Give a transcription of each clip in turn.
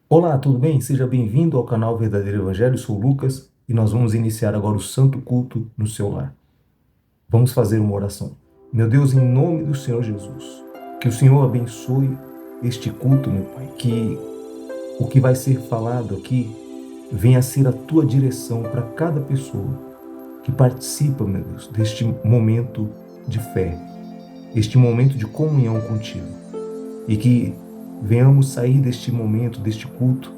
Olá, tudo bem? Seja bem-vindo ao canal Verdadeiro Evangelho. Sou o Lucas e nós vamos iniciar agora o Santo Culto no seu lar. Vamos fazer uma oração. Meu Deus, em nome do Senhor Jesus, que o Senhor abençoe este culto, meu Pai, que o que vai ser falado aqui venha a ser a tua direção para cada pessoa que participa, meu Deus, deste momento de fé, este momento de comunhão contigo, e que venhamos sair deste momento, deste culto,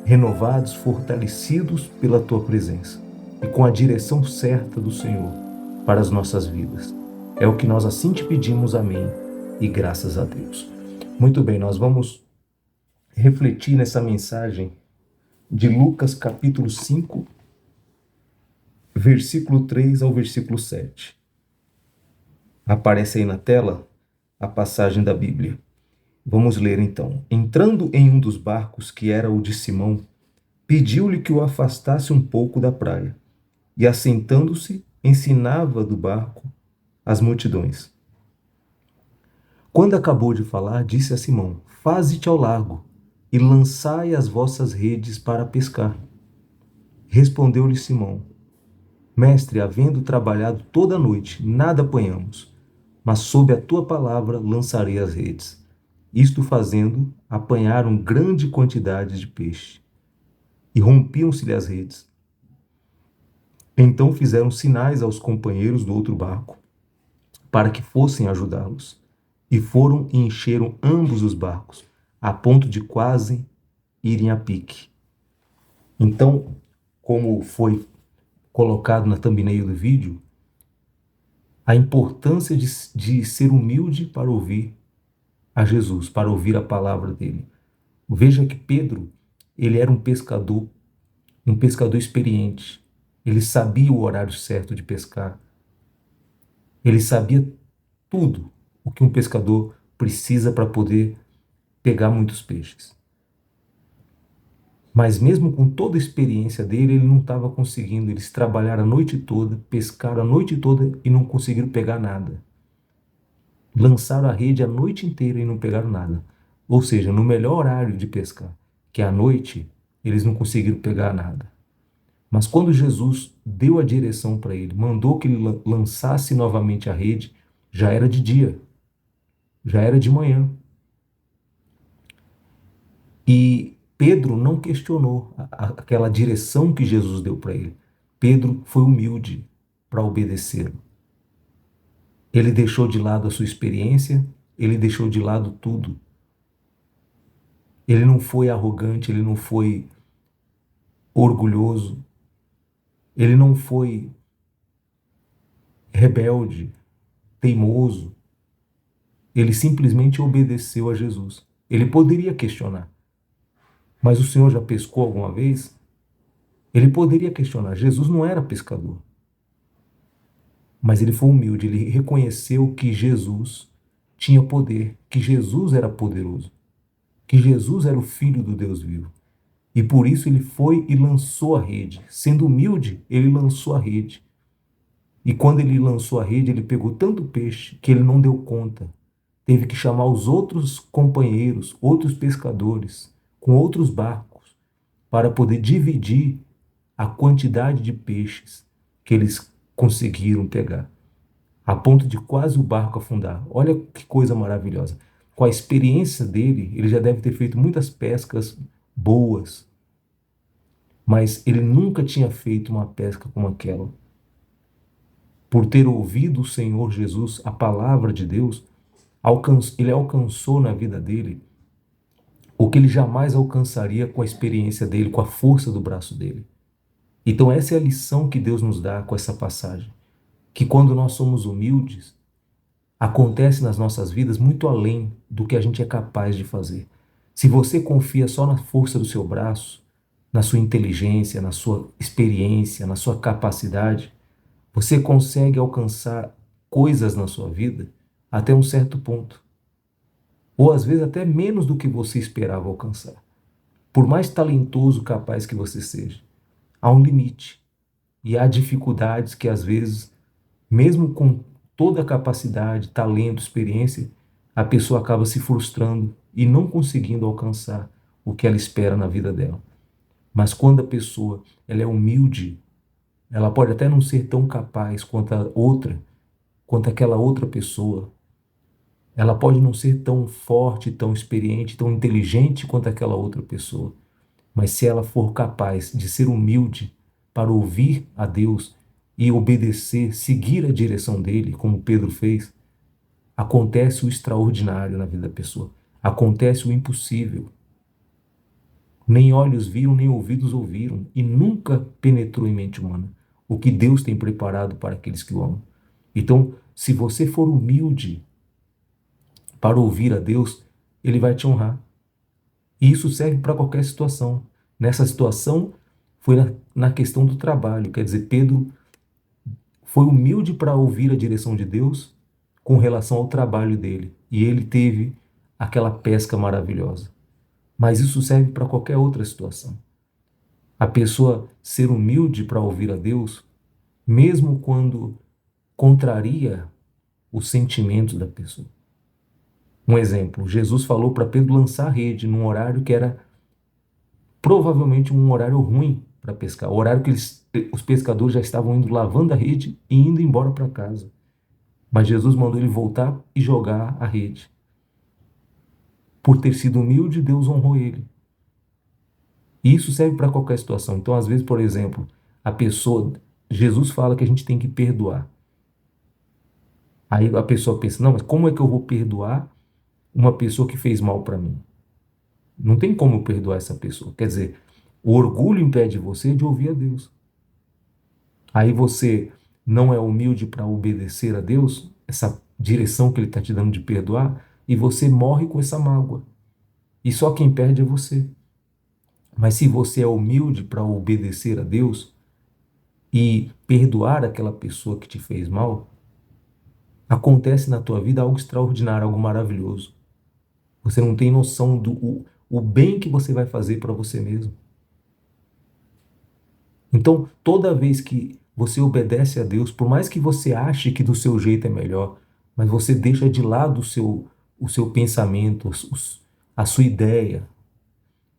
renovados, fortalecidos pela tua presença e com a direção certa do Senhor para as nossas vidas. É o que nós assim te pedimos, amém, e graças a Deus. Muito bem, nós vamos refletir nessa mensagem de Lucas capítulo 5, versículo 3 ao versículo 7. Aparece aí na tela a passagem da Bíblia. Vamos ler então. Entrando em um dos barcos, que era o de Simão, pediu-lhe que o afastasse um pouco da praia, e assentando-se, ensinava do barco as multidões. Quando acabou de falar, disse a Simão: Faze-te ao largo e lançai as vossas redes para pescar. Respondeu-lhe Simão: Mestre, havendo trabalhado toda a noite, nada apanhamos, mas sob a tua palavra lançarei as redes. Isto fazendo, apanharam grande quantidade de peixe, e rompiam-se-lhe as redes. Então fizeram sinais aos companheiros do outro barco, para que fossem ajudá-los. E foram e encheram ambos os barcos, a ponto de quase irem a pique. Então, como foi colocado na thumbnail do vídeo, a importância de ser humilde para ouvir a Jesus, para ouvir a palavra dele. Veja que Pedro, ele era um pescador experiente. Ele sabia o horário certo de pescar. Ele sabia tudo o que um pescador precisa para poder pegar muitos peixes. Mas mesmo com toda a experiência dele, ele não estava conseguindo. Eles trabalharam a noite toda, pescaram a noite toda e não conseguiram pegar nada. Lançaram a rede a noite inteira e não pegaram nada. Ou seja, no melhor horário de pescar, que é à noite, eles não conseguiram pegar nada. Mas quando Jesus deu a direção para ele, mandou que ele lançasse novamente a rede, já era de dia, já era de manhã. E Pedro não questionou aquela direção que Jesus deu para ele. Pedro foi humilde para obedecê-lo. Ele deixou de lado a sua experiência, ele deixou de lado tudo. Ele não foi arrogante, ele não foi orgulhoso, ele não foi rebelde, teimoso. Ele simplesmente obedeceu a Jesus. Ele poderia questionar. Mas o Senhor já pescou alguma vez? Ele poderia questionar. Jesus não era pescador. Mas ele foi humilde, ele reconheceu que Jesus tinha poder, que Jesus era poderoso, que Jesus era o Filho do Deus vivo. E por isso ele foi e lançou a rede. Sendo humilde, ele lançou a rede. E quando ele lançou a rede, ele pegou tanto peixe que ele não deu conta. Teve que chamar os outros companheiros, outros pescadores, com outros barcos, para poder dividir a quantidade de peixes que eles conseguiram pegar, a ponto de quase o barco afundar. Olha que coisa maravilhosa. Com a experiência dele, ele já deve ter feito muitas pescas boas, mas ele nunca tinha feito uma pesca como aquela. Por ter ouvido o Senhor Jesus, a palavra de Deus, ele alcançou na vida dele o que ele jamais alcançaria com a experiência dele, com a força do braço dele. Então essa é a lição que Deus nos dá com essa passagem, que quando nós somos humildes, acontece nas nossas vidas muito além do que a gente é capaz de fazer. Se você confia só na força do seu braço, na sua inteligência, na sua experiência, na sua capacidade, você consegue alcançar coisas na sua vida até um certo ponto. Ou às vezes até menos do que você esperava alcançar. Por mais talentoso, capaz que você seja, há um limite. E há dificuldades que às vezes, mesmo com toda a capacidade, talento, experiência, a pessoa acaba se frustrando e não conseguindo alcançar o que ela espera na vida dela. Mas quando a pessoa ela é humilde, ela pode até não ser tão capaz quanto aquela outra pessoa. Ela pode não ser tão forte, tão experiente, tão inteligente quanto aquela outra pessoa. Mas se ela for capaz de ser humilde para ouvir a Deus e obedecer, seguir a direção dele, como Pedro fez, acontece o extraordinário na vida da pessoa. Acontece o impossível. Nem olhos viram, nem ouvidos ouviram, e nunca penetrou em mente humana o que Deus tem preparado para aqueles que o amam. Então, se você for humilde para ouvir a Deus, Ele vai te honrar. E isso serve para qualquer situação. Nessa situação, foi na questão do trabalho. Quer dizer, Pedro foi humilde para ouvir a direção de Deus com relação ao trabalho dele. E ele teve aquela pesca maravilhosa. Mas isso serve para qualquer outra situação. A pessoa ser humilde para ouvir a Deus, mesmo quando contraria os sentimentos da pessoa. Um exemplo, Jesus falou para Pedro lançar a rede num horário que era provavelmente um horário ruim para pescar, o horário que os pescadores já estavam indo lavando a rede e indo embora para casa. Mas Jesus mandou ele voltar e jogar a rede. Por ter sido humilde, Deus honrou ele. E isso serve para qualquer situação. Então, às vezes, por exemplo, Jesus fala que a gente tem que perdoar. Aí a pessoa pensa, não, mas como é que eu vou perdoar uma pessoa que fez mal para mim? Não tem como eu perdoar essa pessoa. Quer dizer, o orgulho impede você de ouvir a Deus. Aí você não é humilde para obedecer a Deus, essa direção que Ele está te dando de perdoar, e você morre com essa mágoa. E só quem perde é você. Mas se você é humilde para obedecer a Deus e perdoar aquela pessoa que te fez mal, acontece na tua vida algo extraordinário, algo maravilhoso. Você não tem noção do o bem que você vai fazer para você mesmo. Então, toda vez que você obedece a Deus, por mais que você ache que do seu jeito é melhor, mas você deixa de lado o seu pensamento, a sua ideia,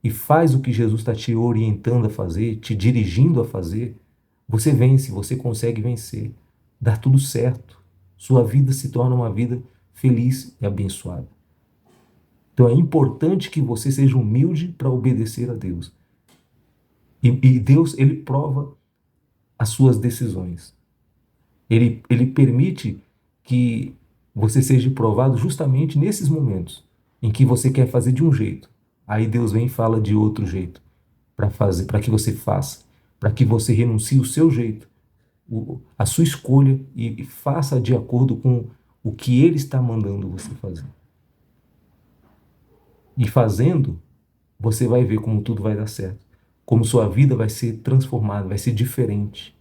e faz o que Jesus está te orientando a fazer, te dirigindo a fazer, você vence, você consegue vencer. Dá tudo certo. Sua vida se torna uma vida feliz e abençoada. Então é importante que você seja humilde para obedecer a Deus. E Deus, Ele prova as suas decisões. Ele permite que você seja provado justamente nesses momentos em que você quer fazer de um jeito. Aí Deus vem e fala de outro jeito para fazer, para que você faça, para que você renuncie o seu jeito, a sua escolha e faça de acordo com o que Ele está mandando você fazer. E fazendo, você vai ver como tudo vai dar certo, como sua vida vai ser transformada, vai ser diferente.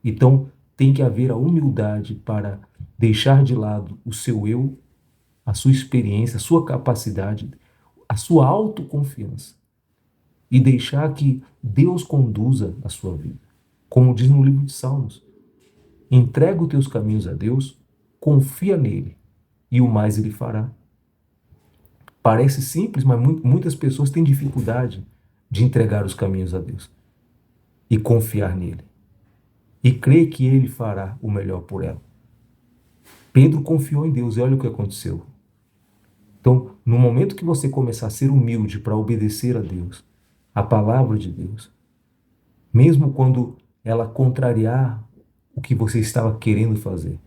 Então, tem que haver a humildade para deixar de lado o seu eu, a sua experiência, a sua capacidade, a sua autoconfiança e deixar que Deus conduza a sua vida. Como diz no livro de Salmos, entrega os teus caminhos a Deus, confia nele e o mais ele fará. Parece simples, mas muitas pessoas têm dificuldade de entregar os caminhos a Deus e confiar nele. E crer que ele fará o melhor por ela. Pedro confiou em Deus e olha o que aconteceu. Então, no momento que você começar a ser humilde para obedecer a Deus, a palavra de Deus, mesmo quando ela contrariar o que você estava querendo fazer,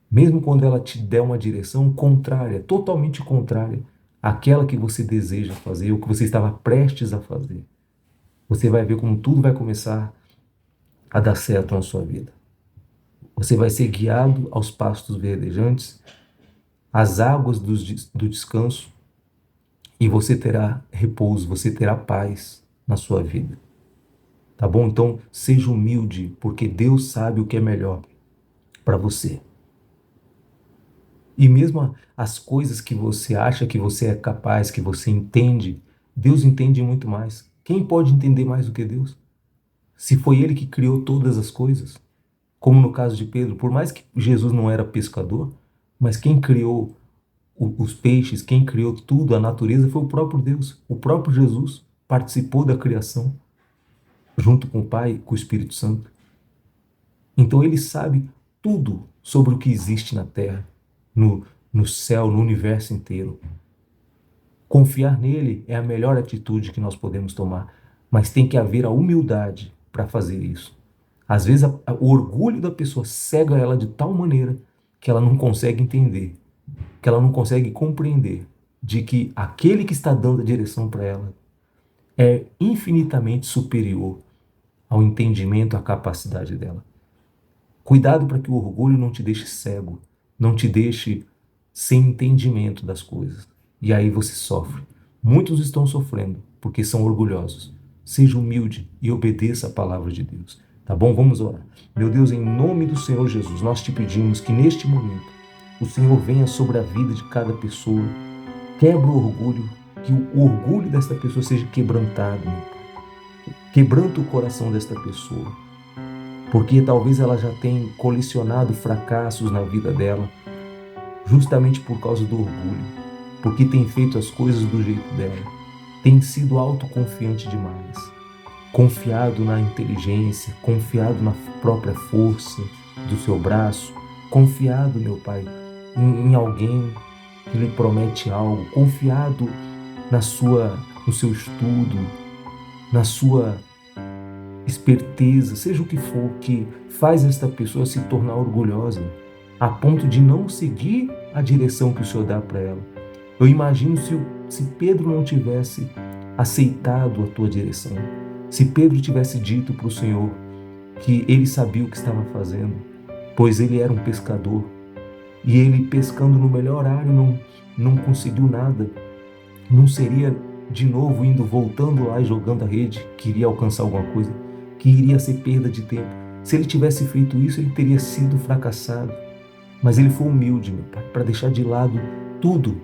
mesmo quando ela te der uma direção contrária, totalmente contrária àquela que você deseja fazer, ou que você estava prestes a fazer, você vai ver como tudo vai começar a dar certo na sua vida. Você vai ser guiado aos pastos verdejantes, às águas do descanso, e você terá repouso, você terá paz na sua vida. Tá bom? Então, seja humilde, porque Deus sabe o que é melhor para você. E mesmo as coisas que você acha que você é capaz, que você entende, Deus entende muito mais. Quem pode entender mais do que Deus? Se foi Ele que criou todas as coisas, como no caso de Pedro, por mais que Jesus não era pescador, mas quem criou os peixes, quem criou tudo, a natureza, foi o próprio Deus. O próprio Jesus participou da criação, junto com o Pai e com o Espírito Santo. Então ele sabe tudo sobre o que existe na Terra, no céu, no universo inteiro. Confiar nele é a melhor atitude que nós podemos tomar, mas tem que haver a humildade para fazer isso. Às vezes o orgulho da pessoa cega ela de tal maneira que ela não consegue entender, que ela não consegue compreender de que aquele que está dando a direção para ela é infinitamente superior ao entendimento, à capacidade dela. Cuidado para que o orgulho não te deixe cego, não te deixe sem entendimento das coisas. E aí você sofre. Muitos estão sofrendo porque são orgulhosos. Seja humilde e obedeça a palavra de Deus. Tá bom? Vamos orar. Meu Deus, em nome do Senhor Jesus, nós te pedimos que neste momento o Senhor venha sobre a vida de cada pessoa, quebra o orgulho, que o orgulho desta pessoa seja quebrantado, meu Pai. Quebranta o coração desta pessoa, porque talvez ela já tenha colecionado fracassos na vida dela, justamente por causa do orgulho, porque tem feito as coisas do jeito dela, tem sido autoconfiante demais, confiado na inteligência, confiado na própria força do seu braço, confiado, meu Pai, em alguém que lhe promete algo, confiado no seu estudo, na sua esperteza, seja o que for, que faz esta pessoa se tornar orgulhosa, a ponto de não seguir a direção que o Senhor dá para ela. Eu imagino se Pedro não tivesse aceitado a tua direção, se Pedro tivesse dito para o Senhor que ele sabia o que estava fazendo, pois ele era um pescador, e ele pescando no melhor horário não conseguiu nada, não seria de novo voltando lá e jogando a rede, que iria alcançar alguma coisa, que iria ser perda de tempo. Se ele tivesse feito isso, ele teria sido fracassado. Mas ele foi humilde, meu Pai, para deixar de lado tudo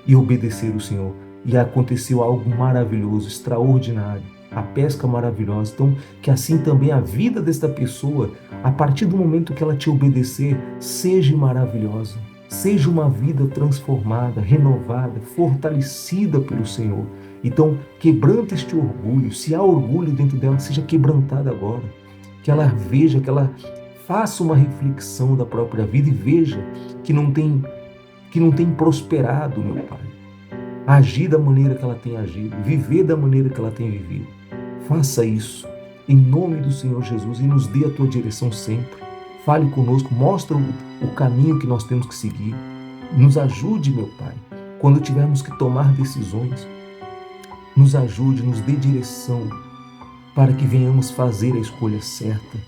e obedecer o Senhor. E aconteceu algo maravilhoso, extraordinário, a pesca maravilhosa. Então, que assim também a vida desta pessoa, a partir do momento que ela te obedecer, seja maravilhosa. Seja uma vida transformada, renovada, fortalecida pelo Senhor. Então, quebranta este orgulho. Se há orgulho dentro dela, seja quebrantado agora. Que ela veja, que ela faça uma reflexão da própria vida e veja que não tem prosperado, meu Pai. Agir da maneira que ela tem agido, viver da maneira que ela tem vivido. Faça isso em nome do Senhor Jesus e nos dê a tua direção sempre. Fale conosco, mostra o caminho que nós temos que seguir. Nos ajude, meu Pai, quando tivermos que tomar decisões. Nos ajude, nos dê direção para que venhamos fazer a escolha certa.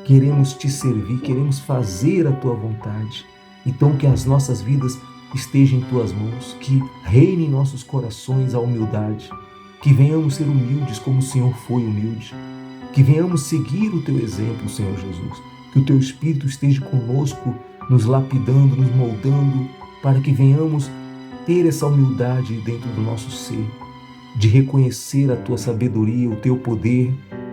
Queremos te servir, queremos fazer a tua vontade. Então que as nossas vidas estejam em tuas mãos, que reine em nossos corações a humildade, que venhamos ser humildes como o Senhor foi humilde, que venhamos seguir o teu exemplo, Senhor Jesus, que o teu Espírito esteja conosco, nos lapidando, nos moldando, para que venhamos ter essa humildade dentro do nosso ser, de reconhecer a tua sabedoria, o teu poder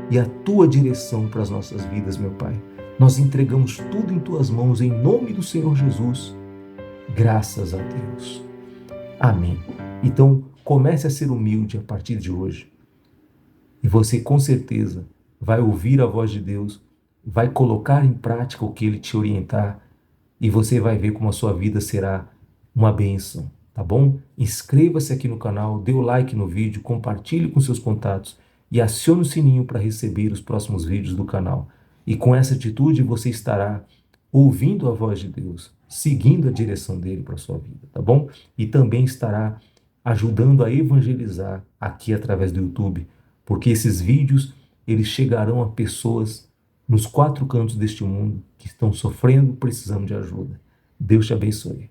e a tua direção para as nossas vidas, meu Pai. Nós entregamos tudo em tuas mãos, em nome do Senhor Jesus. Graças a Deus. Amém. Então, comece a ser humilde a partir de hoje. E você, com certeza, vai ouvir a voz de Deus, vai colocar em prática o que Ele te orientar e você vai ver como a sua vida será uma bênção, tá bom? Inscreva-se aqui no canal, dê o like no vídeo, compartilhe com seus contatos e acione o sininho para receber os próximos vídeos do canal. E com essa atitude você estará ouvindo a voz de Deus, seguindo a direção dele para a sua vida, tá bom? E também estará ajudando a evangelizar aqui através do YouTube, porque esses vídeos, eles chegarão a pessoas nos 4 cantos deste mundo que estão sofrendo, precisando de ajuda. Deus te abençoe.